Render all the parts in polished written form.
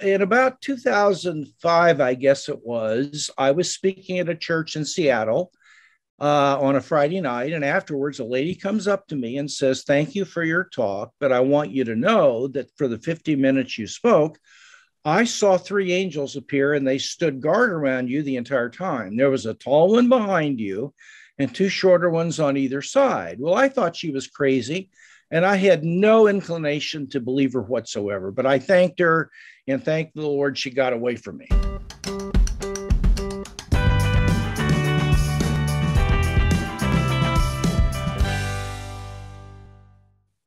In about 2005, I guess it was, I was speaking at a church in Seattle on a Friday night. And afterwards, a lady comes up to me and says, "Thank you for your talk, but I want you to know that for the 50 minutes you spoke, I saw three angels appear and they stood guard around you the entire time. There was a tall one behind you and two shorter ones on either side." Well, I thought she was crazy and I had no inclination to believe her whatsoever, but I thanked her and thanked the Lord she got away from me.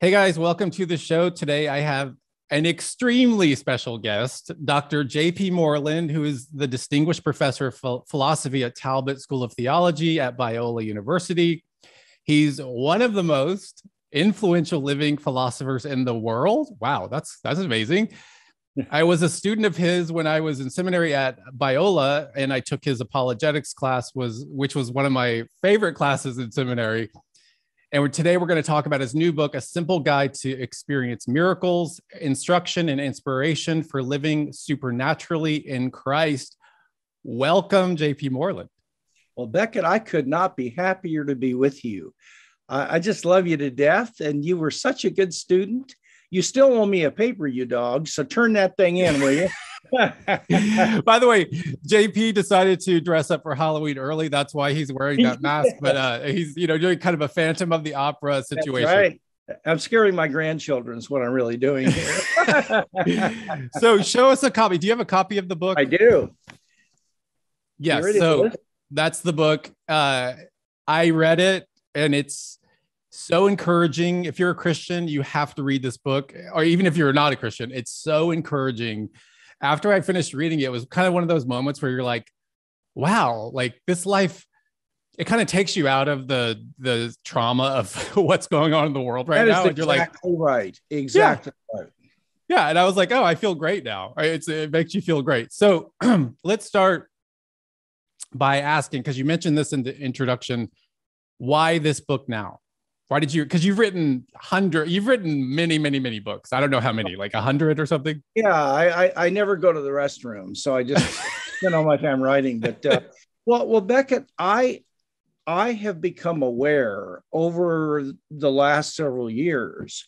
Hey guys, welcome to the show. Today I have an extremely special guest, Dr. J.P. Moreland, who is the Distinguished Professor of Philosophy at Talbot School of Theology at Biola University. He's one of the most influential living philosophers in the world. Wow, that's amazing. I was a student of his when I was in seminary at Biola, and I took his apologetics class, which was one of my favorite classes in seminary. And today we're going to talk about his new book, A Simple Guide to Experience Miracles, Instruction and Inspiration for Living Supernaturally in Christ. Welcome, J.P. Moreland. Well, Becket, I could not be happier to be with you. I just love you to death, and you were such a good student. You still owe me a paper, you dog, so turn that thing in, will you? By the way, JP decided to dress up for Halloween early. That's why he's wearing that mask. But he's, doing kind of a Phantom of the Opera situation. That's right. I'm scaring my grandchildren is what I'm really doing here. So show us a copy. Do you have a copy of the book? I do. Yes. So that's the book. I read it, and it's so encouraging. If you're a Christian, you have to read this book, or even if you're not a Christian, it's so encouraging. After I finished reading it, it was kind of one of those moments where you're like, wow, like this life, it kind of takes you out of the trauma of what's going on in the world right now. And you're exactly like, right. Exactly right. Yeah. And I was like, oh, I feel great now. It makes you feel great. So let's start by asking, because you mentioned this in the introduction, why this book now? Why did you? Because you've written many books. I don't know how many, like 100 or something. Yeah, I never go to the restroom, so I just spend all my time writing. But well, Becket, I have become aware over the last several years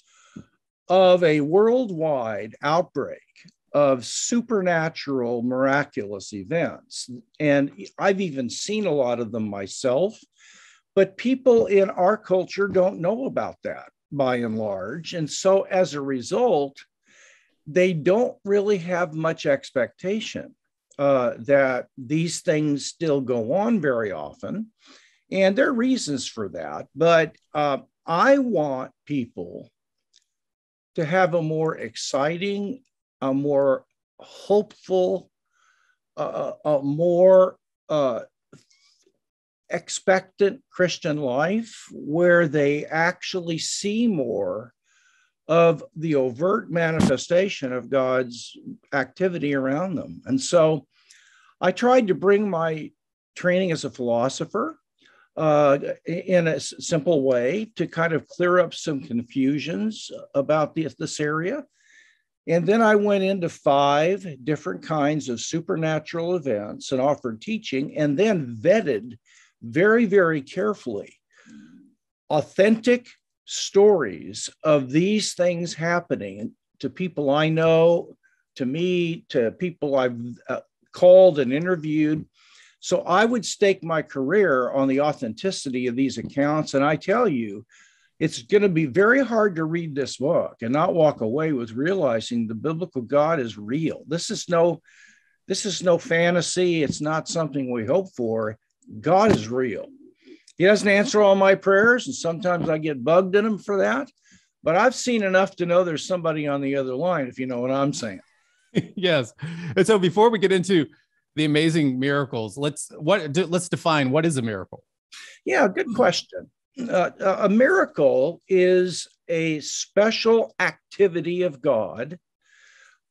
of a worldwide outbreak of supernatural, miraculous events, and I've even seen a lot of them myself. But people in our culture don't know about that by and large. And so as a result, they don't really have much expectation that these things still go on very often. And there are reasons for that. But I want people to have a more exciting, a more hopeful, a more expectant Christian life where they actually see more of the overt manifestation of God's activity around them. And so I tried to bring my training as a philosopher in a simple way to kind of clear up some confusions about this area. And then I went into 5 different kinds of supernatural events and offered teaching, and then vetted very, very carefully authentic stories of these things happening to people I know, to me, to people I've called and interviewed. So I would stake my career on the authenticity of these accounts. And I tell you, it's going to be very hard to read this book and not walk away with realizing the biblical God is real. This is no fantasy. It's not something we hope for. God is real. He doesn't answer all my prayers, and sometimes I get bugged in him for that. But I've seen enough to know there's somebody on the other line, if you know what I'm saying. Yes. And so before we get into the amazing miracles, let's define what is a miracle. Yeah, good question. A miracle is a special activity of God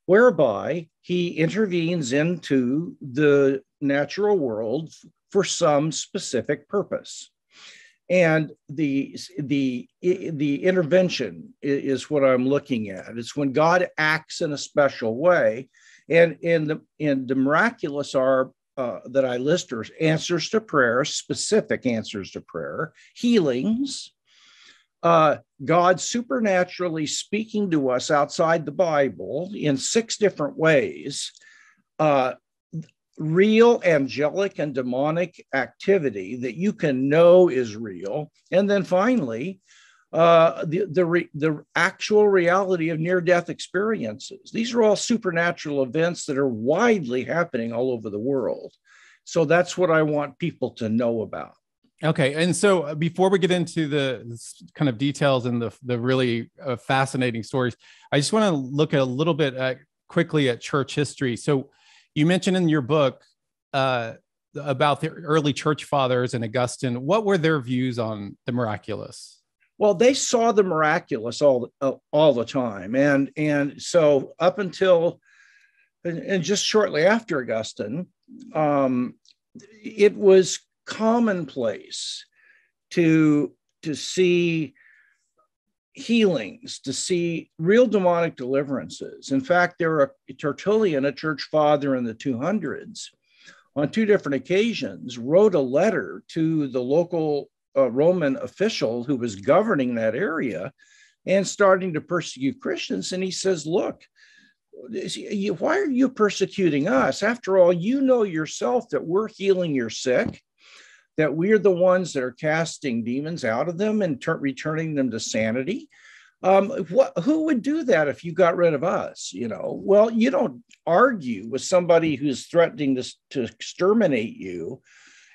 whereby he intervenes into the natural world for some specific purpose. And the intervention is what I'm looking at. It's when God acts in a special way. And the miraculous are that I list are answers to prayer, specific answers to prayer, healings, God supernaturally speaking to us outside the Bible in 6 different ways, real angelic and demonic activity that you can know is real, and then finally, the actual reality of near-death experiences. These are all supernatural events that are widely happening all over the world. So that's what I want people to know about. Okay. And so before we get into the kind of details and the really fascinating stories, I just want to look at a little bit quickly at church history. So you mentioned in your book about the early church fathers and Augustine. What were their views on the miraculous? Well, they saw the miraculous all the time. And so up until, and just shortly after Augustine, it was commonplace to see healings, to see real demonic deliverances. In fact, there were Tertullian, a church father in the 200s, on 2 different occasions, wrote a letter to the local Roman official who was governing that area and starting to persecute Christians. And he says, look, why are you persecuting us? After all, you know yourself that we're healing your sick, that we're the ones that are casting demons out of them and returning them to sanity. Who would do that if you got rid of us? Well, you don't argue with somebody who's threatening to exterminate you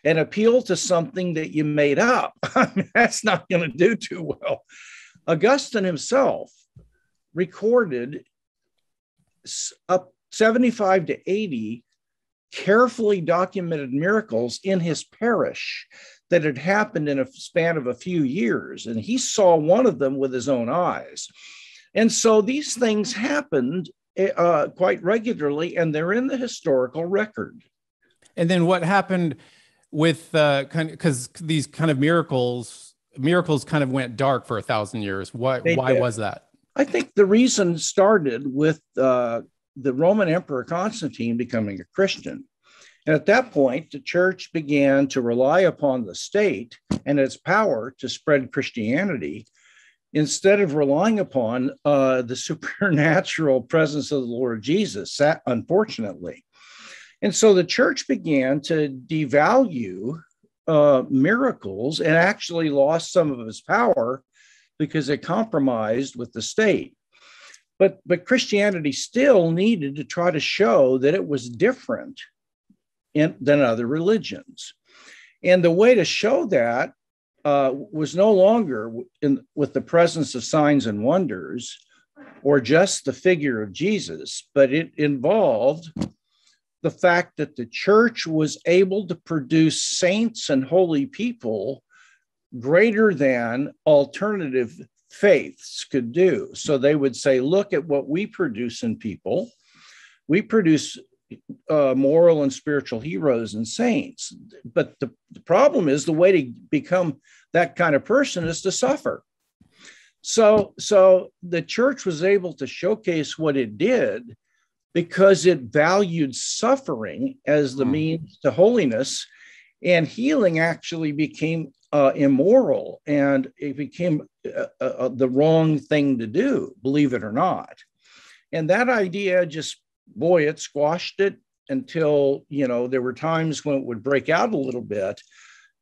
and appeal to something that you made up. I mean, that's not going to do too well. Augustine himself recorded up 75 to 80 carefully documented miracles in his parish that had happened in a span of a few years. And he saw one of them with his own eyes. And so these things happened quite regularly, and they're in the historical record. And then what happened with because these kind of miracles kind of went dark for 1,000 years. Why was that? I think the reason started with the Roman Emperor Constantine becoming a Christian. And at that point, the church began to rely upon the state and its power to spread Christianity instead of relying upon the supernatural presence of the Lord Jesus, unfortunately. And so the church began to devalue miracles and actually lost some of its power because it compromised with the state. But Christianity still needed to try to show that it was different than other religions. And the way to show that was no longer with the presence of signs and wonders or just the figure of Jesus, but it involved the fact that the church was able to produce saints and holy people greater than alternative faiths could do. So they would say, look at what we produce in people. We produce moral and spiritual heroes and saints. But the problem is the way to become that kind of person is to suffer. So the church was able to showcase what it did because it valued suffering as the means to holiness, and healing actually became immoral, and it became the wrong thing to do, believe it or not. And that idea just, it squashed it until, there were times when it would break out a little bit,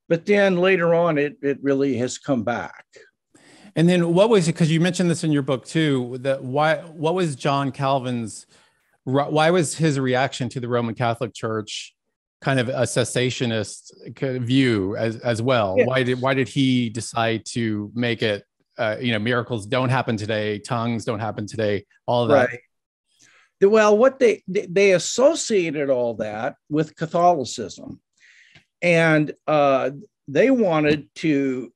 but then later on, it really has come back. And then what was it, because you mentioned this in your book too, what was John Calvin's, why was his reaction to the Roman Catholic Church kind of a cessationist view as well? Yes. Why did he decide to make it, miracles don't happen today, tongues don't happen today, all of that? Right. Well, what they associated all that with Catholicism, and they wanted to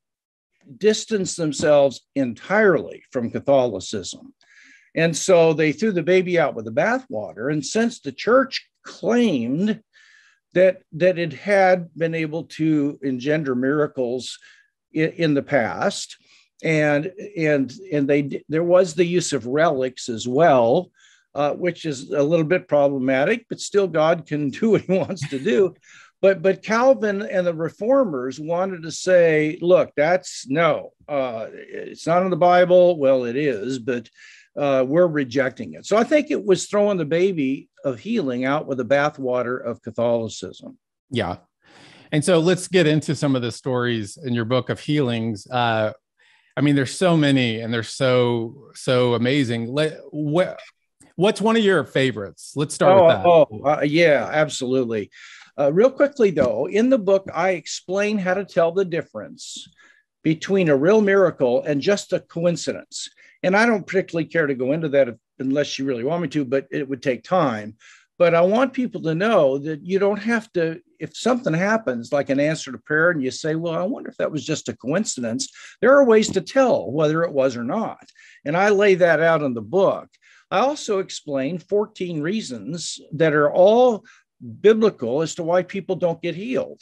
distance themselves entirely from Catholicism. And so they threw the baby out with the bathwater. And since the church claimed that it had been able to engender miracles in the past, and there was the use of relics as well, which is a little bit problematic, but still God can do what he wants to do. But Calvin and the reformers wanted to say, look, it's not in the Bible. Well, it is, but we're rejecting it. So I think it was throwing the baby of healing out with the bathwater of Catholicism. Yeah. And so let's get into some of the stories in your book of healings. I mean, there's so many and they're so amazing. What's one of your favorites? Let's start with that. Yeah, absolutely. Real quickly, though, in the book, I explain how to tell the difference between a real miracle and just a coincidence. And I don't particularly care to go into that unless you really want me to, but it would take time. But I want people to know that you don't have to, if something happens like an answer to prayer and you say, well, I wonder if that was just a coincidence, there are ways to tell whether it was or not. And I lay that out in the book. I also explain 14 reasons that are all biblical as to why people don't get healed.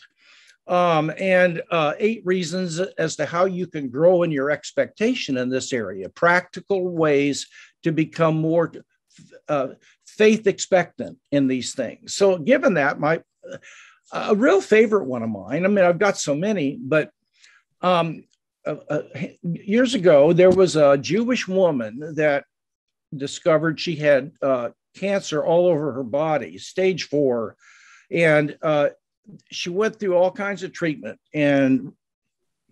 And 8 reasons as to how you can grow in your expectation in this area, practical ways to become more faith expectant in these things. So given that, a real favorite one of mine, I mean, I've got so many, but years ago, there was a Jewish woman that discovered she had cancer all over her body, stage 4. And she went through all kinds of treatment and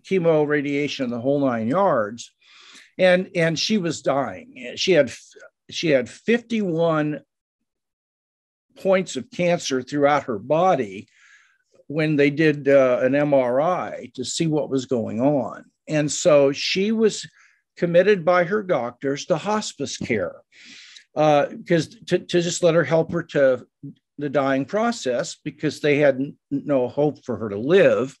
chemo, radiation, the whole 9 yards. And she was dying. She had 51 points of cancer throughout her body when they did an MRI to see what was going on. And so she was committed by her doctors to hospice care because to just let her help her to the dying process because they had no hope for her to live.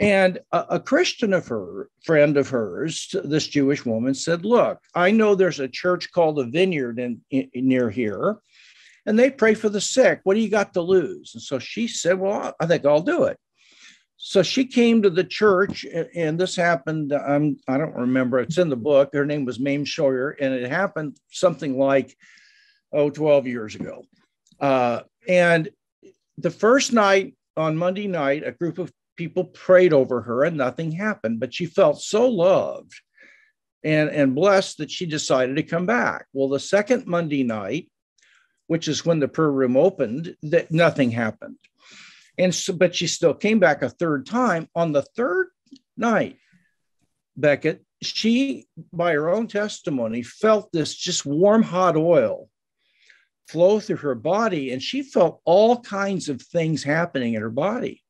And a Christian of her, friend of hers, this Jewish woman said, look, I know there's a church called the Vineyard near here, and they pray for the sick. What do you got to lose? And so she said, well, I think I'll do it. So she came to the church, and this happened, I don't remember, it's in the book. Her name was Mame Scheuer, and it happened something like, 12 years ago. And the first night, on Monday night, a group of people prayed over her and nothing happened, but she felt so loved and blessed that she decided to come back. Well, the second Monday night, which is when the prayer room opened, that nothing happened. And so, but she still came back a third time. On the third night, Becket, she, by her own testimony, felt this just warm, hot oil flow through her body, and she felt all kinds of things happening in her body.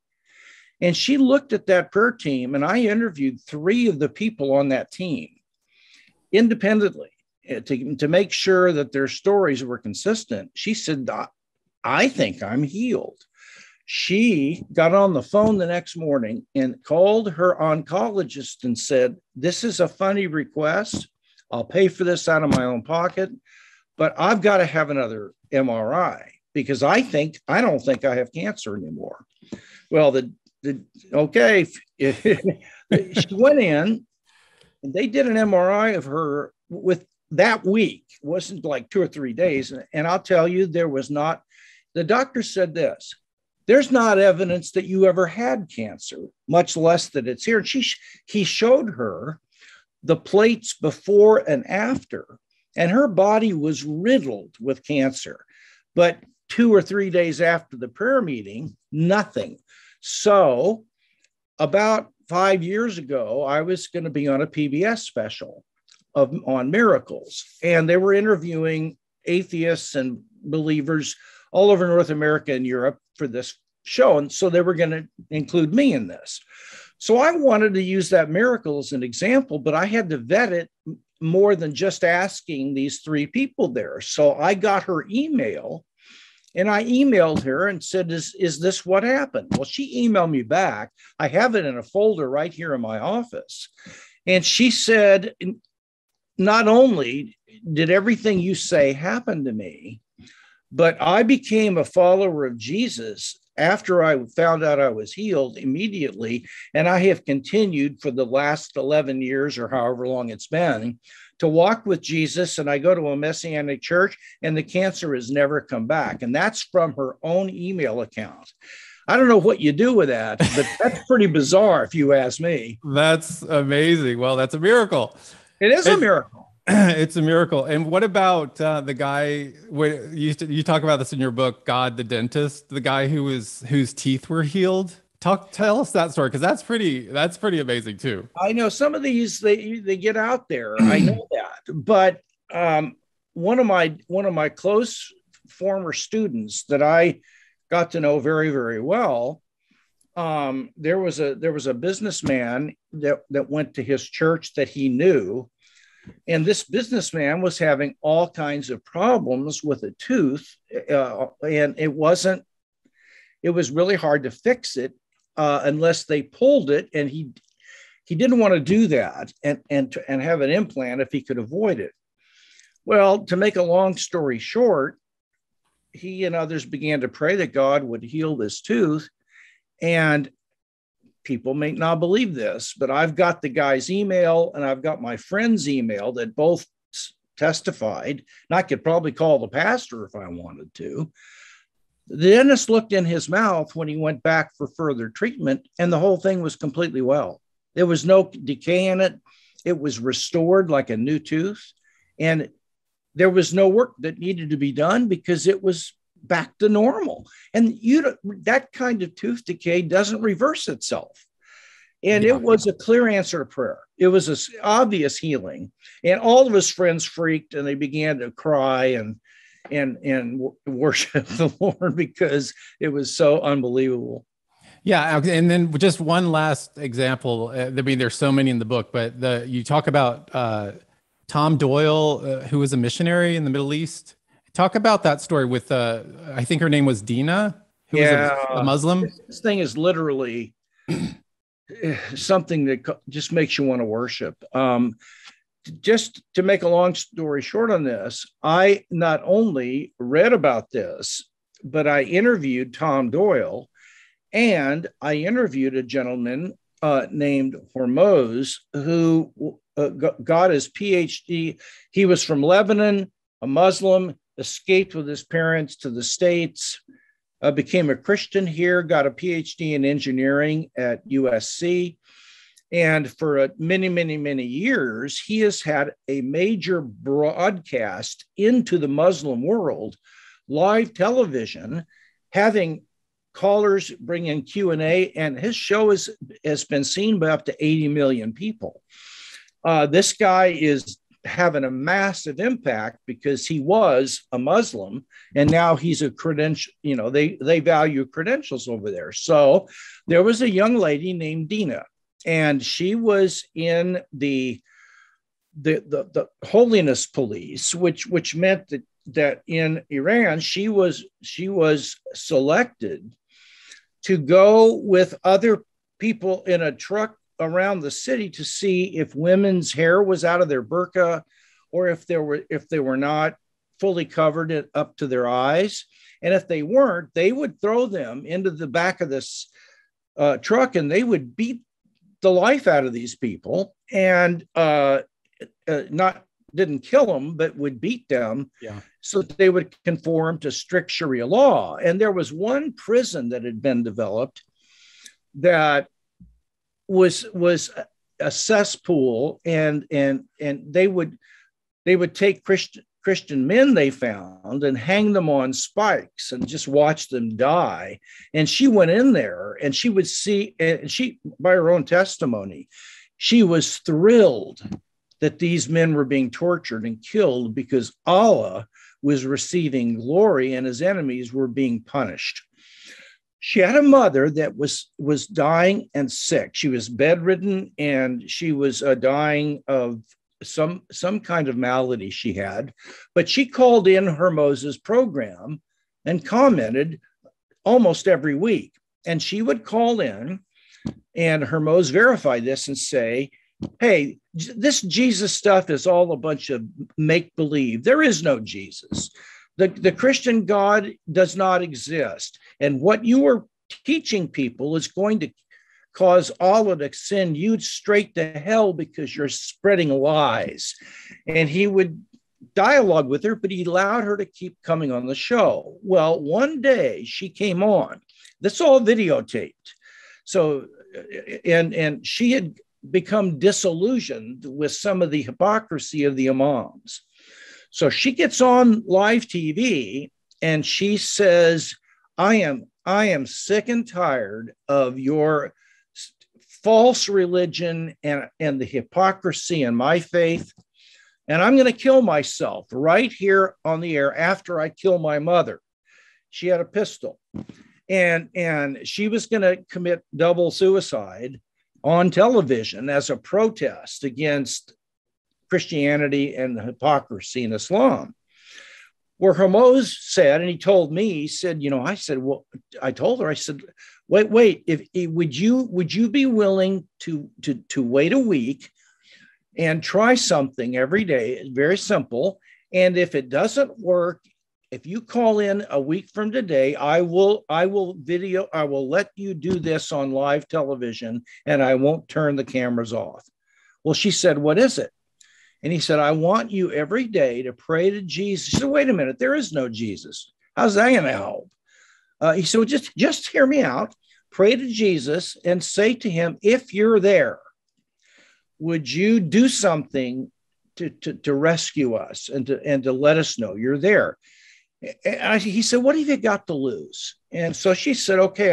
And she looked at that prayer team, and I interviewed 3 of the people on that team independently to make sure that their stories were consistent. She said, I think I'm healed. She got on the phone the next morning and called her oncologist and said, this is a funny request. I'll pay for this out of my own pocket, but I've got to have another MRI because I don't think I have cancer anymore. Well, okay. She went in and they did an MRI of her with that week. It wasn't like 2 or 3 days. And I'll tell you, the doctor said this, there's not evidence that you ever had cancer, much less that it's here. And he showed her the plates before and after, and her body was riddled with cancer. But 2 or 3 days after the prayer meeting, nothing. So about 5 years ago, I was going to be on a PBS special on miracles, and they were interviewing atheists and believers all over North America and Europe for this show. And so they were going to include me in this. So I wanted to use that miracle as an example, but I had to vet it more than just asking these 3 people there. So I got her email and I emailed her and said, is this what happened? Well, she emailed me back. I have it in a folder right here in my office. And she said, not only did everything you say happen to me, but I became a follower of Jesus after I found out I was healed immediately. And I have continued for the last 11 years or however long it's been to walk with Jesus, and I go to a Messianic church, and the cancer has never come back. And that's from her own email account. I don't know what you do with that, but that's pretty bizarre if you ask me. That's amazing. Well, that's a miracle. It is a miracle. It's a miracle. And what about the guy? You talk about this in your book, God the Dentist, the guy whose teeth were healed. Tell us that story, because that's pretty amazing too. I know some of these they get out there. I know that, but one of my close former students that I got to know very, very well. There was a businessman that went to his church that he knew, and this businessman was having all kinds of problems with a tooth, and it was really hard to fix it unless they pulled it, and he didn't want to do that and have an implant if he could avoid it. Well, to make a long story short, he and others began to pray that God would heal this tooth. And people may not believe this, but I've got the guy's email and I've got my friend's email that both testified. And I could probably call the pastor if I wanted to. The dentist looked in his mouth when he went back for further treatment, and the whole thing was completely well. There was no decay in it. It was restored like a new tooth. And there was no work that needed to be done because it was back to normal. And that kind of tooth decay doesn't reverse itself. And it was a clear answer to prayer. It was an obvious healing. And all of his friends freaked, and they began to cry and worship the Lord because it was so unbelievable. Yeah. And then just one last example. I mean, there's so many in the book, but you talk about Tom Doyle, who was a missionary in the Middle East. Talk about that story with, I think her name was Dina, who was a Muslim. This thing is literally something that just makes you want to worship. Just to make a long story short on this, I not only read about this, but I interviewed Tom Doyle, and I interviewed a gentleman named Hormoz, who got his PhD. He was from Lebanon, a Muslim, escaped with his parents to the States, became a Christian here, got a PhD in engineering at USC. And for many, many, many years, he has had a major broadcast into the Muslim world, live television, having callers bring in Q&A, and his show has been seen by up to 80 million people. This guy is having a massive impact because he was a Muslim, and now he's a credential. You know, they value credentials over there. So there was a young lady named Dina, and she was in the holiness police, which meant that in Iran she was selected to go with other people in a truck around the city to see if women's hair was out of their burqa, or if they were not fully covered up to their eyes. And if they weren't, they would throw them into the back of this truck, and they would beat the life out of these people, and didn't kill them, but would beat them. Yeah. So that they would conform to strict Sharia law. And there was one prison that had been developed that was a cesspool, and they would take Christian men they found and hang them on spikes and just watch them die. And she went in there, and she would see, and she, by her own testimony, she was thrilled that these men were being tortured and killed because Allah was receiving glory and his enemies were being punished. She had a mother that was dying and sick. She was bedridden, and she was dying of some kind of malady she had. But she called in Hormoz's program and commented almost every week. And she would call in, and Hormoz verified this and say, hey, this Jesus stuff is all a bunch of make-believe. There is no Jesus. The Christian God does not exist. And what you are teaching people is going to cause Allah to send you straight to hell because you're spreading lies. And he would dialogue with her, but he allowed her to keep coming on the show. Well, one day she came on. This all videotaped. So, and she had become disillusioned with some of the hypocrisy of the imams. So she gets on live TV and she says, I am sick and tired of your false religion and the hypocrisy in my faith. And I'm going to kill myself right here on the air after I kill my mother. She had a pistol. And she was going to commit double suicide on television as a protest against Christianity and hypocrisy in Islam. Where Hermoz said, and he told me, he said, I told her, I said, wait, would you be willing to wait a week and try something every day? It's very simple. And if it doesn't work, if you call in a week from today, I will let you do this on live television and I won't turn the cameras off. Well, she said, what is it? And he said, I want you every day to pray to Jesus. She said, wait a minute, there is no Jesus. How's that going to help? He said, well, just hear me out. Pray to Jesus and say to him, if you're there, would you do something to rescue us and to let us know you're there? He said, what have you got to lose? And so she said, okay,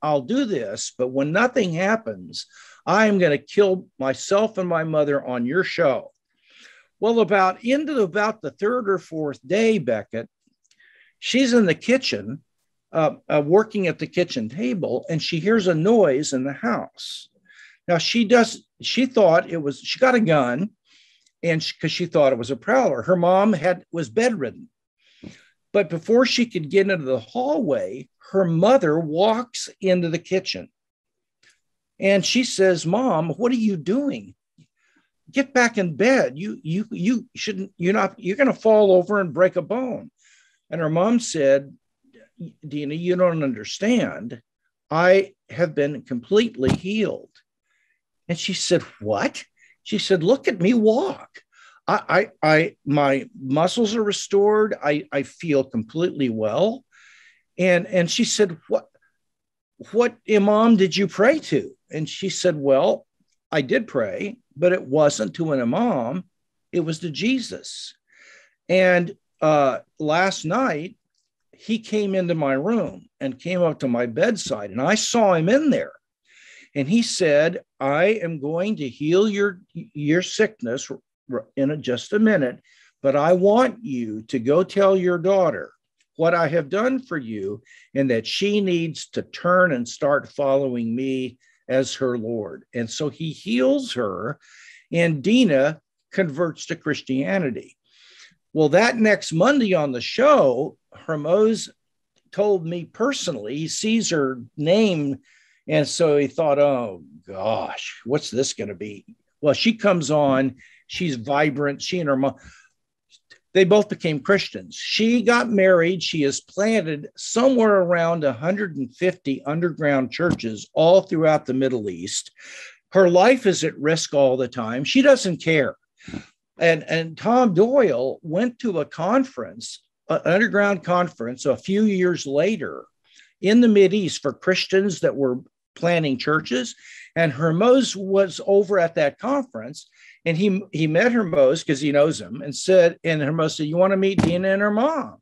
I'll do this, but when nothing happens, I'm going to kill myself and my mother on your show. Well, about the third or fourth day, Becket, she's in the kitchen, working at the kitchen table, and she hears a noise in the house. Now she thought she got a gun, and because she thought it was a prowler. Her mom was bedridden. But before she could get into the hallway, her mother walks into the kitchen. And she says, Mom, what are you doing? Get back in bed. You shouldn't, you're going to fall over and break a bone. And her mom said, Dina, you don't understand. I have been completely healed. And she said, what? She said, look at me walk. My muscles are restored. I feel completely well. And she said, what imam did you pray to? And she said, well, I did pray, but it wasn't to an imam. It was to Jesus. And last night, he came into my room and came up to my bedside, and I saw him in there. And he said, I am going to heal your sickness in just a minute, but I want you to go tell your daughter what I have done for you and that she needs to turn and start following me as her Lord. And so he heals her, and Dina converts to Christianity. Well, that next Monday on the show, Hermoz told me personally, he sees her name, and so he thought, oh gosh, what's this going to be? Well, she comes on, she's vibrant, she and her mom, they both became Christians. She got married. She has planted somewhere around 150 underground churches all throughout the Middle East. Her life is at risk all the time. She doesn't care. And Tom Doyle went to a conference, an underground conference, a few years later in the Mideast for Christians that were planting churches. And Hermoz was over at that conference. And he met Hermoz because he knows him and Hermoz said, you want to meet Dina and her mom?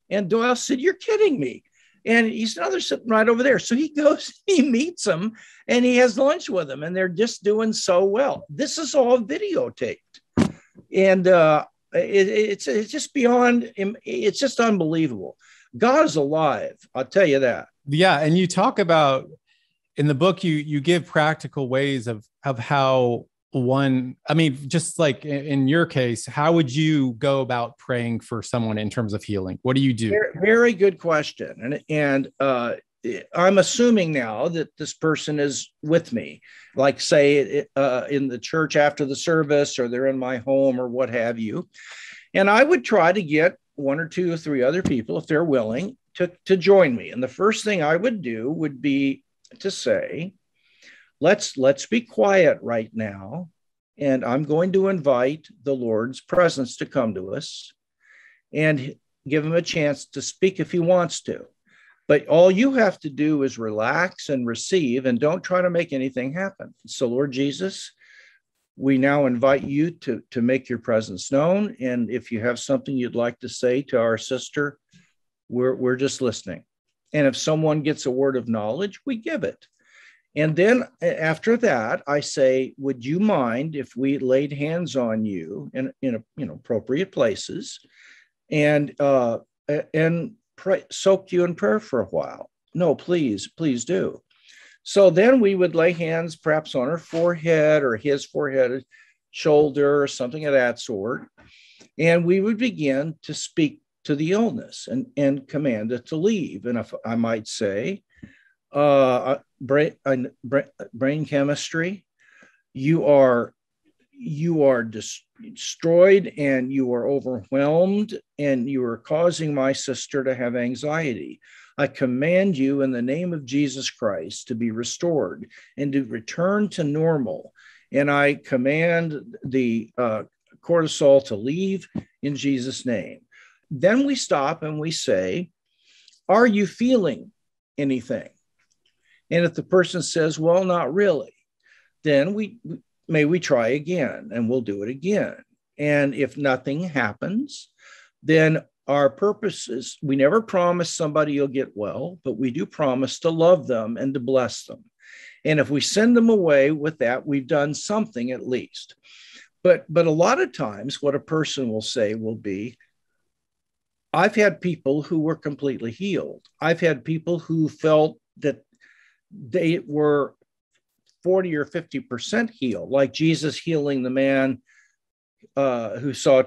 And Doyle said, you're kidding me. And he said, no, they're sitting right over there. So he goes, he meets them and he has lunch with them and they're just doing so well. This is all videotaped. And it's just beyond, it's just unbelievable. God is alive. I'll tell you that. Yeah. And you talk about in the book, you give practical ways of how just like in your case, how would you go about praying for someone in terms of healing? What do you do? Very, very good question. And I'm assuming now that this person is with me, like say in the church after the service, or they're in my home or what have you. And I would try to get one or two or three other people, if they're willing, to join me. And the first thing I would do would be to say, let's be quiet right now. And I'm going to invite the Lord's presence to come to us and give him a chance to speak if he wants to. But all you have to do is relax and receive, and don't try to make anything happen. So, Lord Jesus, we now invite you to make your presence known. And if you have something you'd like to say to our sister, we're just listening. And if someone gets a word of knowledge, we give it. And then after that, I say, would you mind if we laid hands on you in appropriate places and soaked you in prayer for a while? No, please do. So then we would lay hands perhaps on her forehead or his forehead, shoulder, or something of that sort. And we would begin to speak to the illness and command it to leave. And if I might say, brain chemistry, you are destroyed and you are overwhelmed and you are causing my sister to have anxiety. I command you in the name of Jesus Christ to be restored and to return to normal. And I command the cortisol to leave in Jesus' name. Then we stop and we say, are you feeling anything? And if the person says, well, not really, then we try again, and we'll do it again. And if nothing happens, then our purpose is, we never promise somebody you'll get well, but we do promise to love them and to bless them. And if we send them away with that, we've done something at least. But a lot of times what a person will say will be, I've had people who were completely healed. I've had people who felt that they were 40 or 50% healed, like Jesus healing the man who saw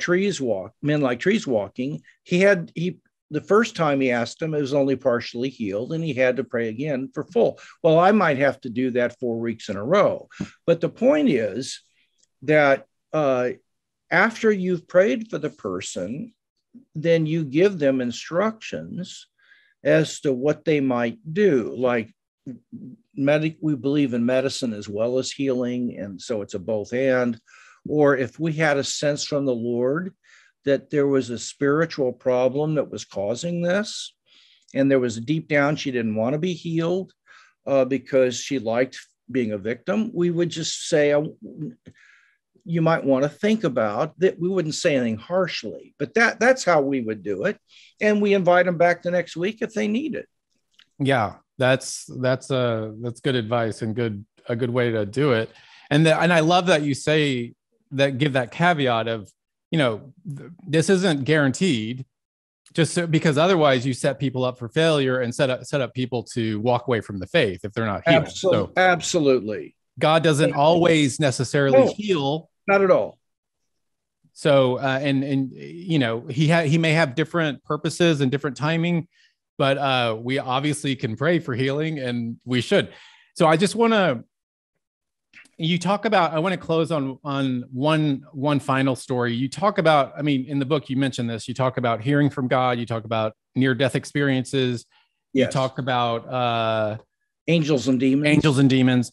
men like trees walking. The first time he asked him, it was only partially healed, and he had to pray again for full. Well, I might have to do that 4 weeks in a row. But the point is that after you've prayed for the person, then you give them instructions as to what they might do. Like we believe in medicine as well as healing, and so it's a both and. Or if we had a sense from the Lord that there was a spiritual problem that was causing this, and there was deep down she didn't want to be healed because she liked being a victim, we would just say, you might want to think about that. We wouldn't say anything harshly, but that's how we would do it. And we invite them back the next week if they need it. Yeah, that's good advice and a good way to do it. And I love that you say that, give that caveat of, this isn't guaranteed, because otherwise you set people up for failure and set up people to walk away from the faith if they're not healed. Absolutely. God doesn't always necessarily heal. Not at all. So, he may have different purposes and different timing, but we obviously can pray for healing, and we should. So I just want to, I want to close on one final story. You talk about, in the book, you mentioned this, you talk about hearing from God, you talk about near-death experiences, yes. You talk about angels and demons.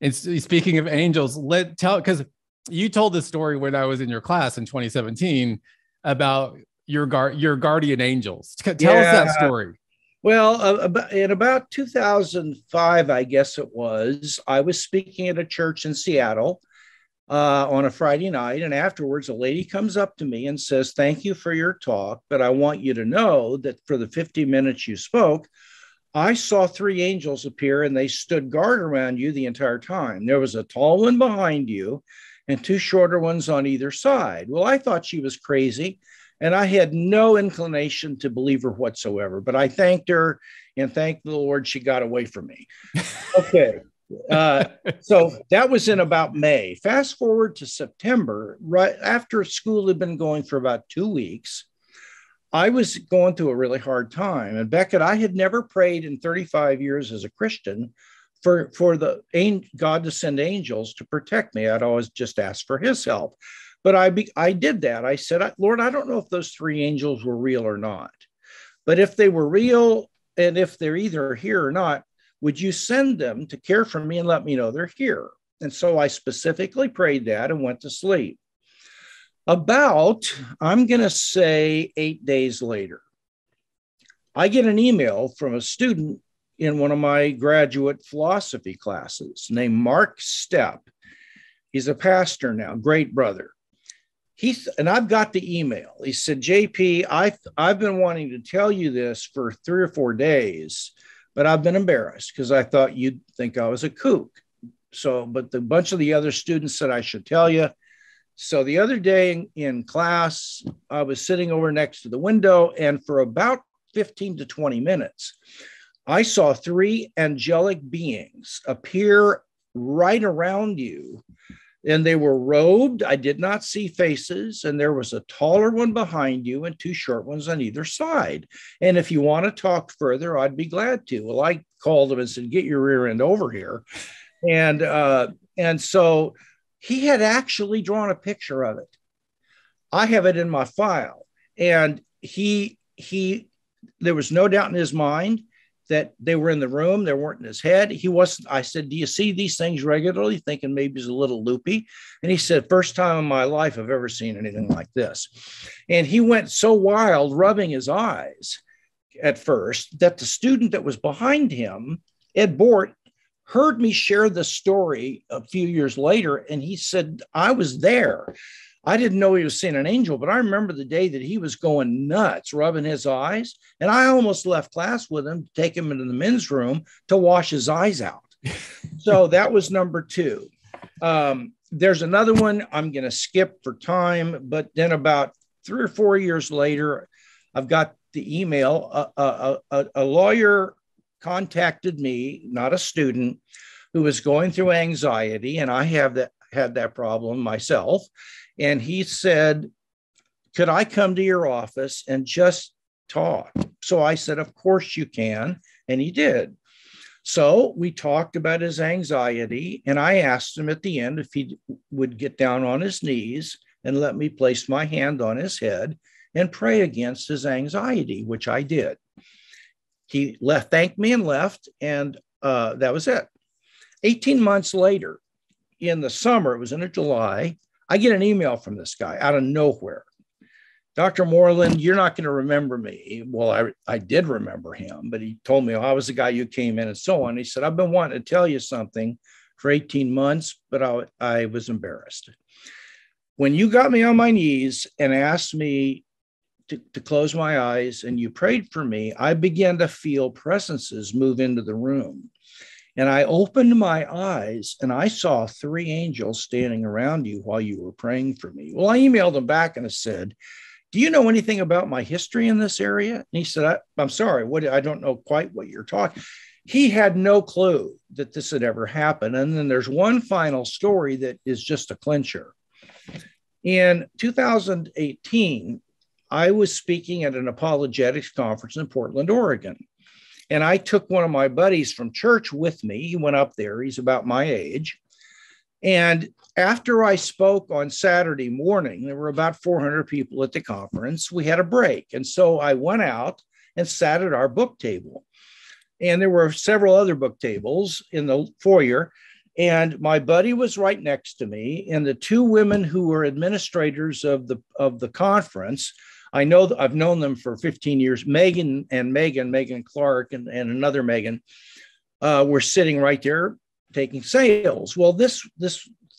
And speaking of angels, because you told this story when I was in your class in 2017 about your guardian angels. Tell us that story. Well, in about 2005, I guess it was, I was speaking at a church in Seattle on a Friday night. And afterwards, a lady comes up to me and says, thank you for your talk, but I want you to know that for the 50 minutes you spoke, I saw 3 angels appear and they stood guard around you the entire time. There was a tall one behind you and 2 shorter ones on either side. Well, I thought she was crazy and I had no inclination to believe her whatsoever, but I thanked her and thanked the Lord she got away from me. Okay. So that was in about May. Fast forward to September, right after school had been going for about 2 weeks. I was going through a really hard time. And Becket, I had never prayed in 35 years as a Christian for God to send angels to protect me. I'd always just ask for his help. But I did that. I said, Lord, I don't know if those 3 angels were real or not. But if they were real, and if they're either here or not, Would you send them to care for me and let me know they're here? And so I specifically prayed that and went to sleep. About, I'm going to say 8 days later, I get an email from a student in one of my graduate philosophy classes named Mark Stepp. He's a pastor now, great brother. And I've got the email. He said, JP, I've been wanting to tell you this for 3 or 4 days, but I've been embarrassed because I thought you'd think I was a kook. So, but a bunch of the other students said I should tell you. So the other day in class, I was sitting over next to the window, and for about 15 to 20 minutes, I saw 3 angelic beings appear right around you. And they were robed. I did not see faces. And there was a taller one behind you and 2 short ones on either side. And if you want to talk further, I'd be glad to. Well, I called him and said, get your rear end over here. And so he had actually drawn a picture of it. I have it in my file. And there was no doubt in his mind that they were in the room. They weren't in his head. He wasn't. I said, do you see these things regularly? Thinking maybe he's a little loopy. And he said, first time in my life I've ever seen anything like this. And he went so wild, rubbing his eyes at first, that the student that was behind him, Ed Bort, heard me share the story a few years later. And he said, I was there. I didn't know he was seeing an angel, but I remember the day that he was going nuts, rubbing his eyes. And I almost left class with him to take him into the men's room to wash his eyes out. So that was number 2. There's another one I'm going to skip for time, but then about 3 or 4 years later, I've got the email. A lawyer contacted me, not a student, who was going through anxiety, and I had that problem myself. And he said, could I come to your office and just talk? So I said, of course you can. And he did. So we talked about his anxiety. And I asked him at the end if he would get down on his knees and let me place my hand on his head and pray against his anxiety, which I did. He thanked me and left. And that was it. 18 months later, in the summer, it was in July, I get an email from this guy out of nowhere. Dr. Moreland, you're not going to remember me. Well, I did remember him, but he told me, I was the guy you came in and so on. He said, I've been wanting to tell you something for 18 months, but I was embarrassed. When you got me on my knees and asked me to close my eyes and you prayed for me, I began to feel presences move into the room. And I opened my eyes and I saw 3 angels standing around you while you were praying for me. Well, I emailed him back and I said, do you know anything about my history in this area? And he said, I'm sorry, I don't know quite what you're talking. He had no clue that this had ever happened. And then there's one final story that is just a clincher. In 2018, I was speaking at an apologetics conference in Portland, Oregon. And I took one of my buddies from church with me. He went up there. He's about my age. And after I spoke on Saturday morning, there were about 400 people at the conference. We had a break. And so I went out and sat at our book table. And there were several other book tables in the foyer. And my buddy was right next to me. And the 2 women who were administrators of the conference, I know that I've known them for 15 years. Megan Clark and another Megan were sitting right there taking sales. Well, this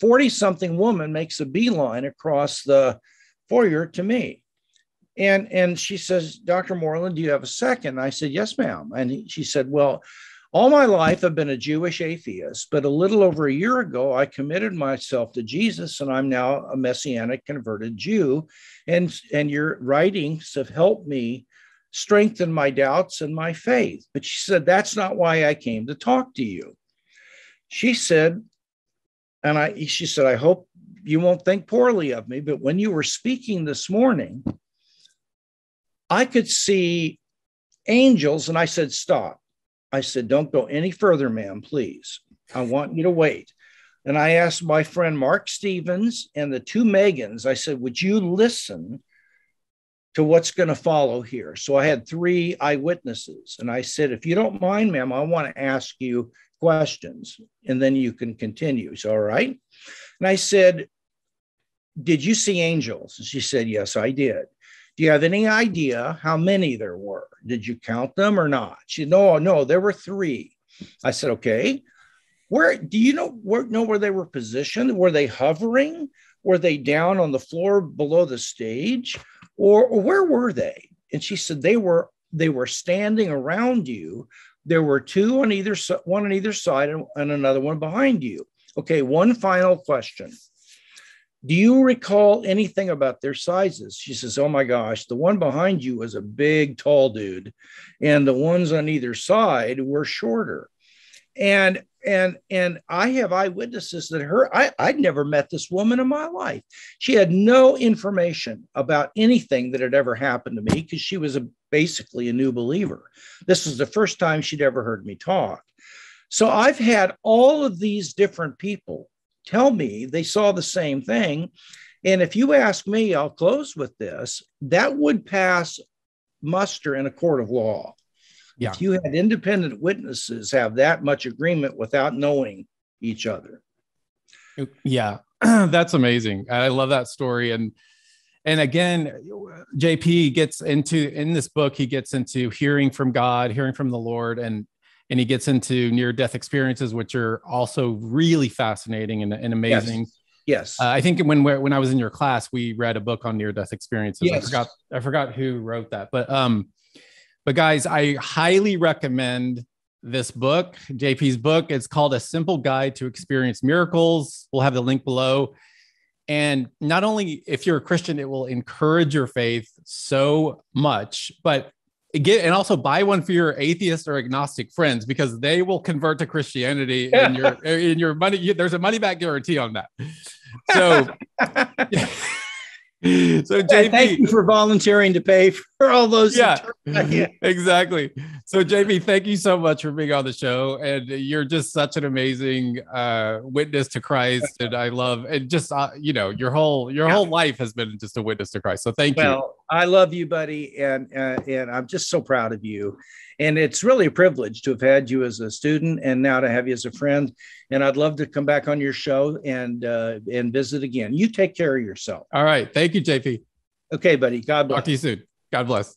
40-something woman makes a beeline across the foyer to me. And she says, Dr. Moreland, do you have a second? I said, yes, ma'am. And she said, well, all my life I've been a Jewish atheist, but a little over a year ago, I committed myself to Jesus, and I'm now a Messianic converted Jew. And your writings have helped me strengthen my doubts and my faith. But she said, that's not why I came to talk to you. She said, she said, I hope you won't think poorly of me, but when you were speaking this morning, I could see angels. And I said, stop. I said, don't go any further, ma'am, please. I want you to wait. And I asked my friend Mark Stevens and the 2 Megans, I said, would you listen to what's going to follow here. So I had 3 eyewitnesses, and I said, if you don't mind, ma'am, I want to ask you questions, and then you can continue. So, all right. And I said, did you see angels? And she said, yes, I did. Do you have any idea how many there were? Did you count them or not? She said, no, there were 3. I said, okay. Where do you know where they were positioned? Were they hovering? Were they down on the floor below the stage? Or where were they? And she said, they were standing around you. There were 2 on either one on either side and another one behind you. Okay, one final question. Do you recall anything about their sizes? She says, oh my gosh, the one behind you was a big, tall dude, and the ones on either side were shorter. And I have eyewitnesses that I'd never met this woman in my life. She had no information about anything that had ever happened to me because she was basically a new believer. This was the first time she'd ever heard me talk. So I've had all of these different people tell me they saw the same thing. And if you ask me, I'll close with this, that would pass muster in a court of law. Yeah. If you had independent witnesses have that much agreement without knowing each other. Yeah, that's amazing. I love that story. And again, JP gets into, in this book, he gets into hearing from God, hearing from the Lord, and he gets into near-death experiences, which are also really fascinating and amazing. Yes. I think when I was in your class, we read a book on near-death experiences. Yes. I forgot who wrote that, but guys, I highly recommend this book, JP's book. It's called A Simple Guide to Experience Miracles. We'll have the link below. And not only if you're a Christian, it will encourage your faith so much, but and also buy one for your atheist or agnostic friends, because they will convert to Christianity in your money. There's a money back guarantee on that. So, so JP, thank you for volunteering to pay for all those. Yeah, exactly. So JP, thank you so much for being on the show, and you're just such an amazing witness to Christ, and I love, and just your whole life has been just a witness to Christ. So thank you. Well, I love you, buddy, and I'm just so proud of you. And it's really a privilege to have had you as a student and now to have you as a friend. And I'd love to come back on your show and visit again. You take care of yourself. All right. Thank you, JP. Okay, buddy. God bless. Talk to you soon. God bless.